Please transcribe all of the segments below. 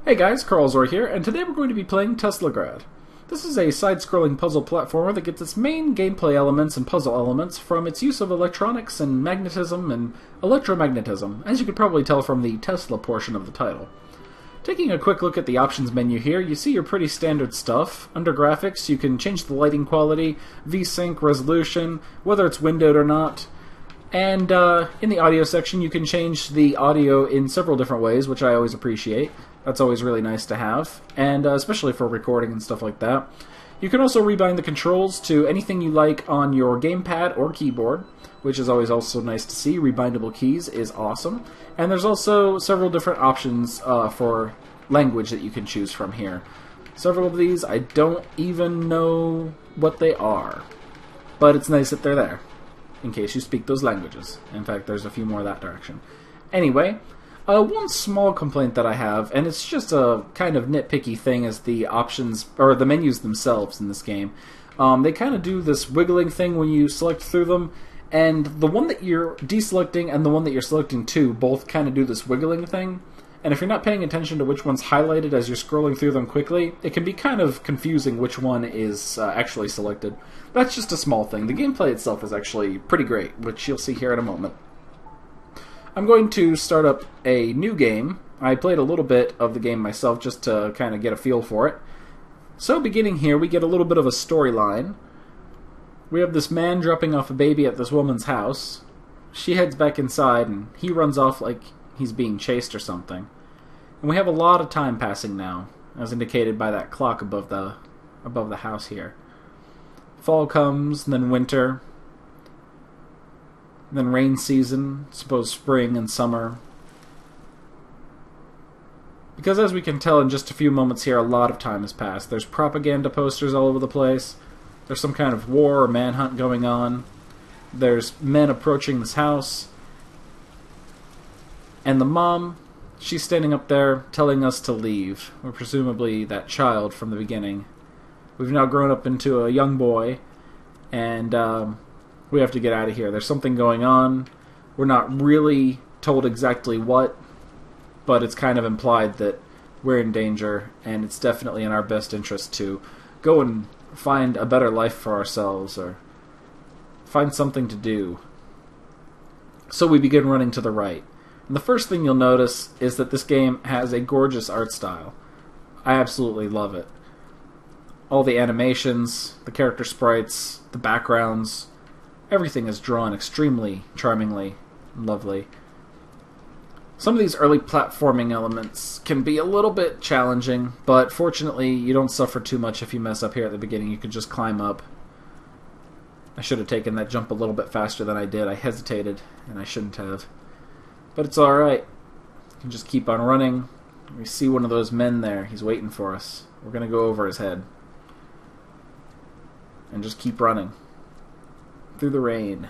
Hey guys, Carlz0r here, and today we're going to be playing Teslagrad. This is a side-scrolling puzzle platformer that gets its main gameplay elements and puzzle elements from its use of electronics and magnetism and electromagnetism, as you could probably tell from the Tesla portion of the title. Taking a quick look at the options menu here, you see your pretty standard stuff. Under graphics, you can change the lighting quality, VSync, resolution, whether it's windowed or not. And in the audio section, you can change the audio in several different ways, which I always appreciate. That's always really nice to have, and especially for recording and stuff like that. You can also rebind the controls to anything you like on your gamepad or keyboard, which is always also nice to see. Rebindable keys is awesome. And there's also several different options for language that you can choose from here. Several of these, I don't even know what they are, but it's nice that they're there, in case you speak those languages. In fact, there's a few more that direction. Anyway, one small complaint that I have, and it's just a kind of nitpicky thing, is the options, or the menus themselves in this game. They kind of do this wiggling thing when you select through them, and the one that you're deselecting and the one that you're selecting to both kind of do this wiggling thing. And if you're not paying attention to which one's highlighted as you're scrolling through them quickly, it can be kind of confusing which one is actually selected. That's just a small thing. The gameplay itself is actually pretty great, which you'll see here in a moment. I'm going to start up a new game. I played a little bit of the game myself just to kind of get a feel for it. So beginning here, we get a little bit of a storyline. We have this man dropping off a baby at this woman's house. She heads back inside and he runs off like he's being chased or something. And we have a lot of time passing now, as indicated by that clock above the house here. Fall comes, and then winter, and then rain season, suppose spring and summer. Because as we can tell in just a few moments here, a lot of time has passed. There's propaganda posters all over the place. There's some kind of war or manhunt going on. There's men approaching this house. And the mom, she's standing up there telling us to leave. Or presumably that child from the beginning. We've now grown up into a young boy, and we have to get out of here. There's something going on. We're not really told exactly what, but it's kind of implied that we're in danger, and it's definitely in our best interest to go and find a better life for ourselves, or find something to do. So we begin running to the right. And the first thing you'll notice is that this game has a gorgeous art style. I absolutely love it. All the animations, the character sprites, the backgrounds, everything is drawn extremely charmingly and lovely. Some of these early platforming elements can be a little bit challenging, but fortunately you don't suffer too much if you mess up here at the beginning. You can just climb up. I should have taken that jump a little bit faster than I did. I hesitated, and I shouldn't have. But it's alright. You can just keep on running. We see one of those men there. He's waiting for us. We're going to go over his head. And just keep running. Through the rain.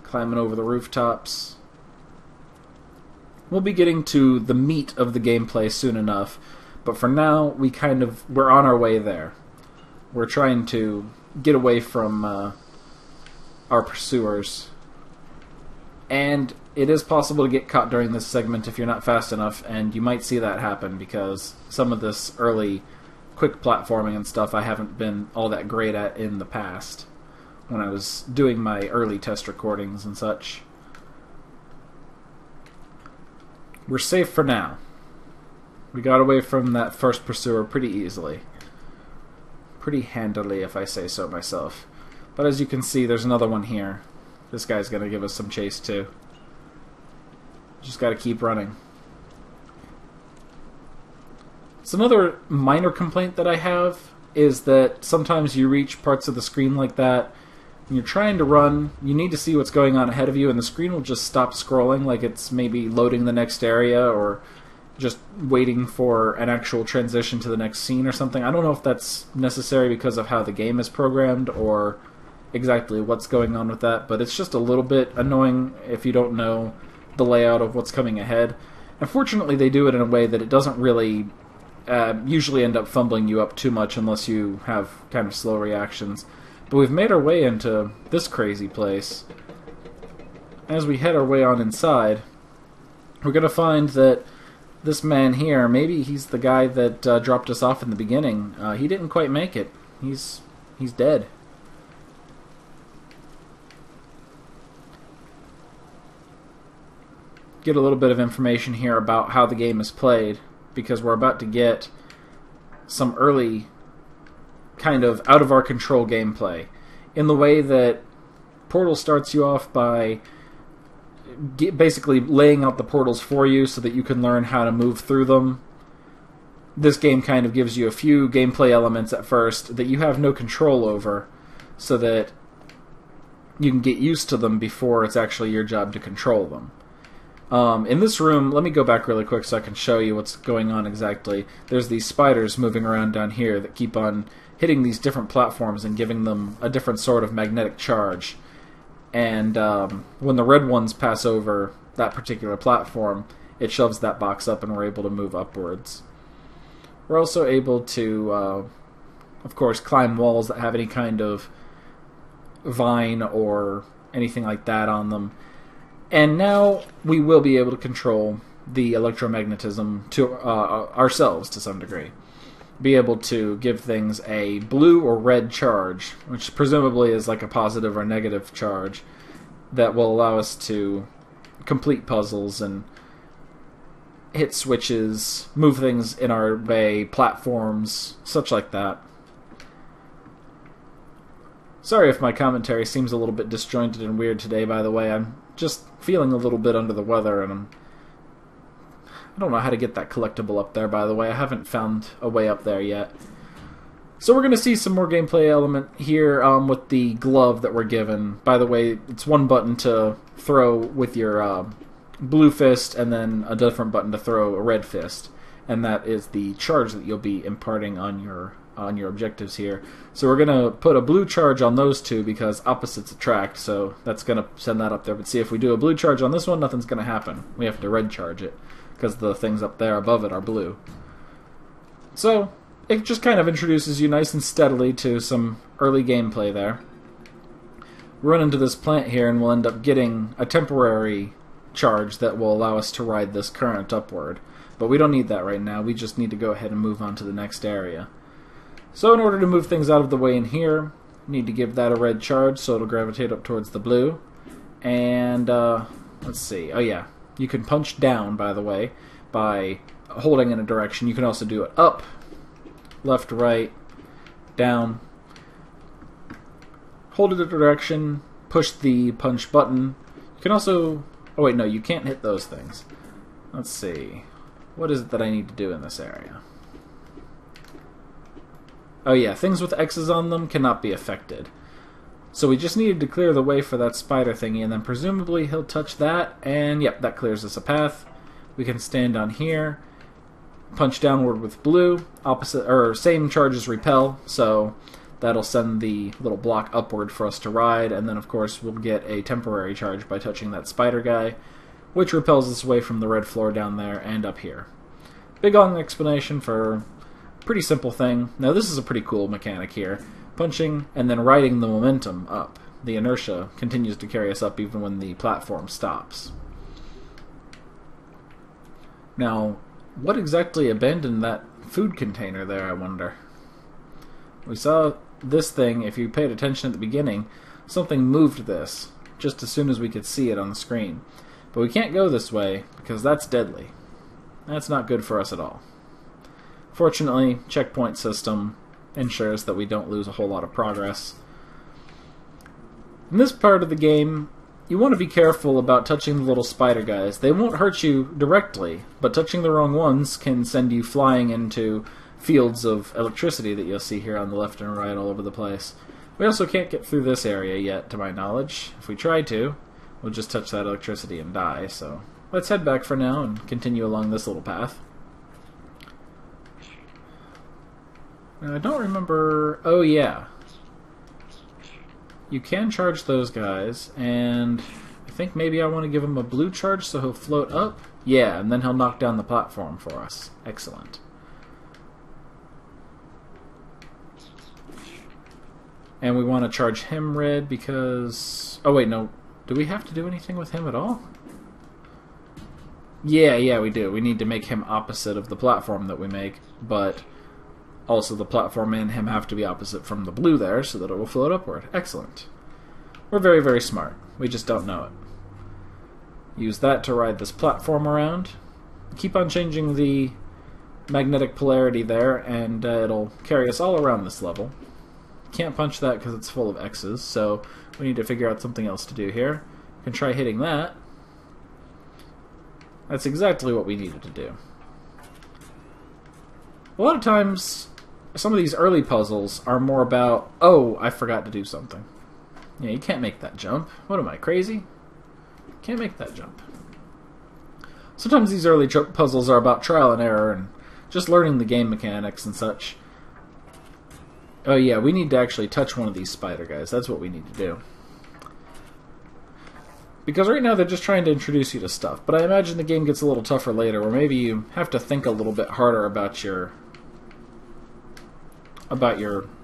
Climbing over the rooftops. We'll be getting to the meat of the gameplay soon enough, but for now we're on our way there. We're trying to get away from our pursuers, and it is possible to get caught during this segment if you're not fast enough, and you might see that happen because some of this early quick platforming and stuff I haven't been all that great at in the past, when I was doing my early test recordings and such. We're safe for now. We got away from that first pursuer pretty easily. Pretty handily, if I say so myself. But as you can see, there's another one here. This guy's gonna give us some chase too. Just gotta keep running. So another minor complaint that I have is that sometimes you reach parts of the screen like that, and you're trying to run, you need to see what's going on ahead of you, and the screen will just stop scrolling like it's maybe loading the next area or just waiting for an actual transition to the next scene or something. I don't know if that's necessary because of how the game is programmed or exactly what's going on with that, but it's just a little bit annoying if you don't know the layout of what's coming ahead. Unfortunately, they do it in a way that it doesn't really usually end up fumbling you up too much unless you have kind of slow reactions. But we've made our way into this crazy place. As we head our way on inside, we're going to find that this man here, maybe he's the guy that dropped us off in the beginning. He didn't quite make it. He's dead. Get a little bit of information here about how the game is played, because we're about to get some early kind of out of our control gameplay, in the way that Portal starts you off by basically laying out the portals for you so that you can learn how to move through them. This game kind of gives you a few gameplay elements at first that you have no control over, so that you can get used to them before it's actually your job to control them. In this room, let me go back really quick so I can show you what's going on exactly. There's these spiders moving around down here that keep on hitting these different platforms and giving them a different sort of magnetic charge. And when the red ones pass over that particular platform, it shoves that box up and we're able to move upwards. We're also able to, of course, climb walls that have any kind of vine or anything like that on them. And now we will be able to control the electromagnetism to ourselves to some degree. Be able to give things a blue or red charge, which presumably is like a positive or negative charge, that will allow us to complete puzzles and hit switches, move things in our way, platforms, such like that. Sorry if my commentary seems a little bit disjointed and weird today, by the way. I'm just feeling a little bit under the weather, and I don't know how to get that collectible up there, by the way. I haven't found a way up there yet. So we're going to see some more gameplay element here with the glove that we're given. By the way, it's one button to throw with your blue fist, and then a different button to throw a red fist. And that is the charge that you'll be imparting on your objectives here. So we're going to put a blue charge on those two because opposites attract, so that's going to send that up there. But see, if we do a blue charge on this one, nothing's going to happen. We have to red charge it because the things up there above it are blue. So it just kind of introduces you nice and steadily to some early gameplay there. We run into this plant here and we'll end up getting a temporary charge that will allow us to ride this current upward. But we don't need that right now. We just need to go ahead and move on to the next area. So in order to move things out of the way in here, need to give that a red charge so it'll gravitate up towards the blue. And let's see. Oh yeah, you can punch down, by the way, by holding in a direction. You can also do it up, left, right, down. Hold it in a direction, push the punch button. You can also... oh wait, no, you can't hit those things. Let's see. What is it that I need to do in this area? Oh yeah, things with X's on them cannot be affected. So we just needed to clear the way for that spider thingy, and then presumably he'll touch that, and yep, that clears us a path. We can stand on here, punch downward with blue, opposite or same charges repel, so that'll send the little block upward for us to ride, and then of course we'll get a temporary charge by touching that spider guy, which repels us away from the red floor down there and up here. Big long explanation for pretty simple thing. Now this is a pretty cool mechanic here. Punching and then riding the momentum up. The inertia continues to carry us up even when the platform stops. Now, what exactly abandoned that food container there, I wonder? We saw this thing, if you paid attention at the beginning, something moved this just as soon as we could see it on the screen. But we can't go this way because that's deadly. That's not good for us at all. Fortunately, checkpoint system ensures that we don't lose a whole lot of progress. In this part of the game, you want to be careful about touching the little spider guys. They won't hurt you directly, but touching the wrong ones can send you flying into fields of electricity that you'll see here on the left and right all over the place. We also can't get through this area yet, to my knowledge. If we try to, we'll just touch that electricity and die, so let's head back for now and continue along this little path. Now, I don't remember... oh yeah. You can charge those guys, and I think maybe I want to give him a blue charge so he'll float up. Yeah, and then he'll knock down the platform for us. Excellent. And we want to charge him red because... oh wait, no. Do we have to do anything with him at all? Yeah, we do. We need to make him opposite of the platform that we make, but also the platform and him have to be opposite from the blue there so that it will float upward. Excellent. We're very, very smart. We just don't know it. Use that to ride this platform around. Keep on changing the magnetic polarity there, and it'll carry us all around this level. Can't punch that because it's full of X's, so we need to figure out something else to do here. We can try hitting that. That's exactly what we needed to do. A lot of times, some of these early puzzles are more about, oh, I forgot to do something. Yeah, you can't make that jump. What am I, crazy? Can't make that jump. Sometimes these early puzzles are about trial and error and just learning the game mechanics and such. Oh yeah, we need to actually touch one of these spider guys. That's what we need to do. Because right now they're just trying to introduce you to stuff, but I imagine the game gets a little tougher later, where maybe you have to think a little bit harder about your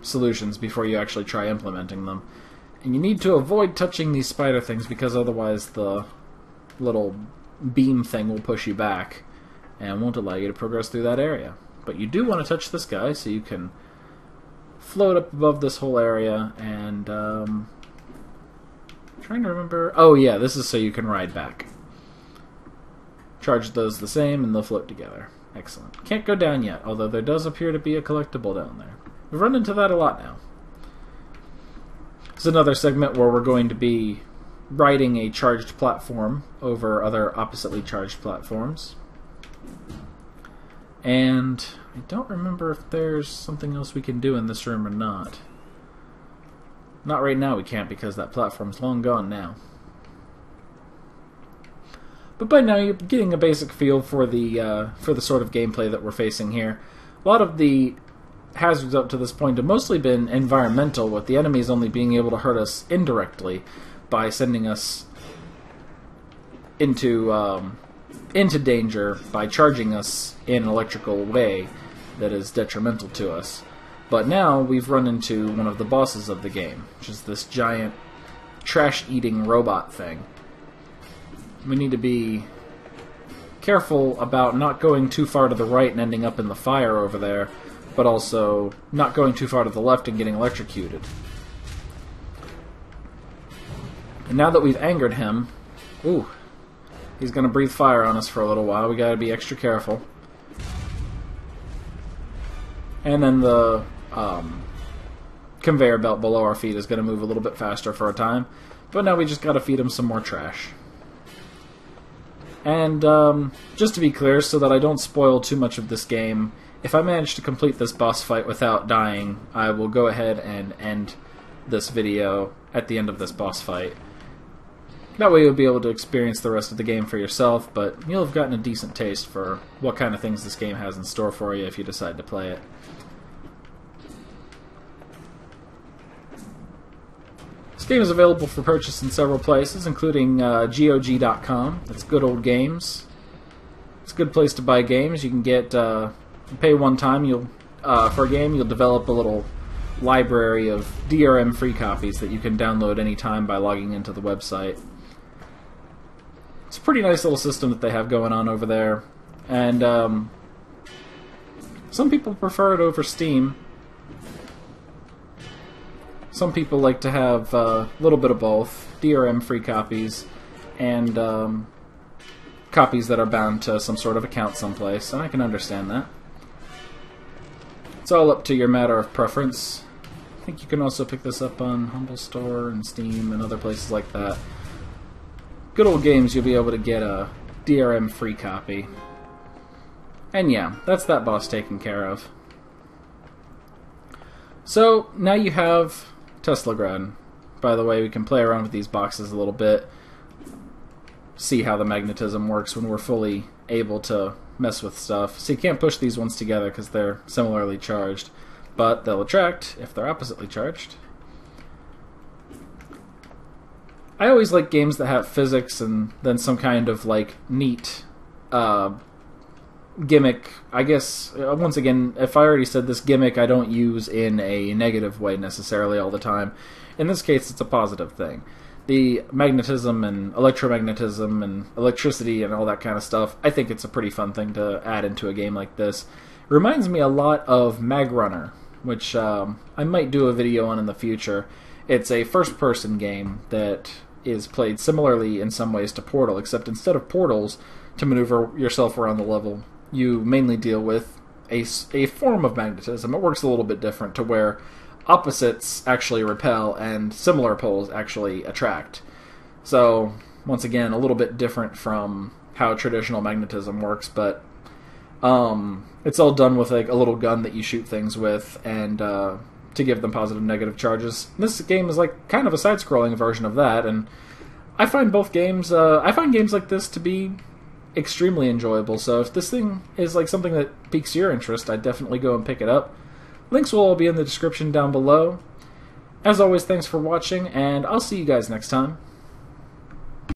solutions before you actually try implementing them. And you need to avoid touching these spider things because otherwise the little beam thing will push you back and won't allow you to progress through that area. But you do want to touch this guy so you can float up above this whole area and trying to remember. Oh yeah, this is so you can ride back. Charge those the same and they'll float together. Excellent. Can't go down yet, although there does appear to be a collectible down there. We've run into that a lot now. This is another segment where we're going to be riding a charged platform over other oppositely charged platforms. And I don't remember if there's something else we can do in this room or not. Not right now we can't because that platform's long gone now. But by now you're getting a basic feel for the sort of gameplay that we're facing here. A lot of the hazards up to this point have mostly been environmental, with the enemies only being able to hurt us indirectly by sending us into danger by charging us in an electrical way that is detrimental to us. But now we've run into one of the bosses of the game, which is this giant trash-eating robot thing. We need to be careful about not going too far to the right and ending up in the fire over there, but also not going too far to the left and getting electrocuted. And now that we've angered him, ooh, he's going to breathe fire on us for a little while. We got to be extra careful. And then the conveyor belt below our feet is going to move a little bit faster for a time. But now we just got to feed him some more trash. And just to be clear, so that I don't spoil too much of this game, if I manage to complete this boss fight without dying, I will go ahead and end this video at the end of this boss fight. That way you'll be able to experience the rest of the game for yourself, but you'll have gotten a decent taste for what kind of things this game has in store for you if you decide to play it. This game is available for purchase in several places, including GOG.com. That's Good Old Games. It's a good place to buy games. You can get pay one time. For a game, you'll develop a little library of DRM free copies that you can download anytime by logging into the website. It's a pretty nice little system that they have going on over there, and some people prefer it over Steam. Some people like to have a little bit of both, DRM free copies and copies that are bound to some sort of account someplace, and I can understand that. It's all up to your matter of preference. I think you can also pick this up on Humble Store and Steam and other places like that. Good Old Games, you'll be able to get a DRM free copy. And yeah, that's that boss taken care of. So, now you have Teslagrad. By the way, we can play around with these boxes a little bit, see how the magnetism works when we're fully able to mess with stuff. So you can't push these ones together because they're similarly charged, but they'll attract if they're oppositely charged. I always like games that have physics and then some kind of like neat gimmick. I guess, once again, if I already said this, gimmick I don't use in a negative way necessarily all the time. In this case, it's a positive thing. the magnetism and electromagnetism and electricity and all that kind of stuff, I think it's a pretty fun thing to add into a game like this. It reminds me a lot of Mag Runner, which I might do a video on in the future. It's a first-person game that is played similarly in some ways to Portal, except instead of portals to maneuver yourself around the level, you mainly deal with a form of magnetism. It works a little bit different to where opposites actually repel and similar poles actually attract. So, once again, a little bit different from how traditional magnetism works, but it's all done with like a little gun that you shoot things with and to give them positive and negative charges. This game is like kind of a side-scrolling version of that, and I find both games, I find games like this to be extremely enjoyable, so if this thing is like something that piques your interest, I'd definitely go and pick it up. Links will all be in the description down below. As always, thanks for watching, and I'll see you guys next time.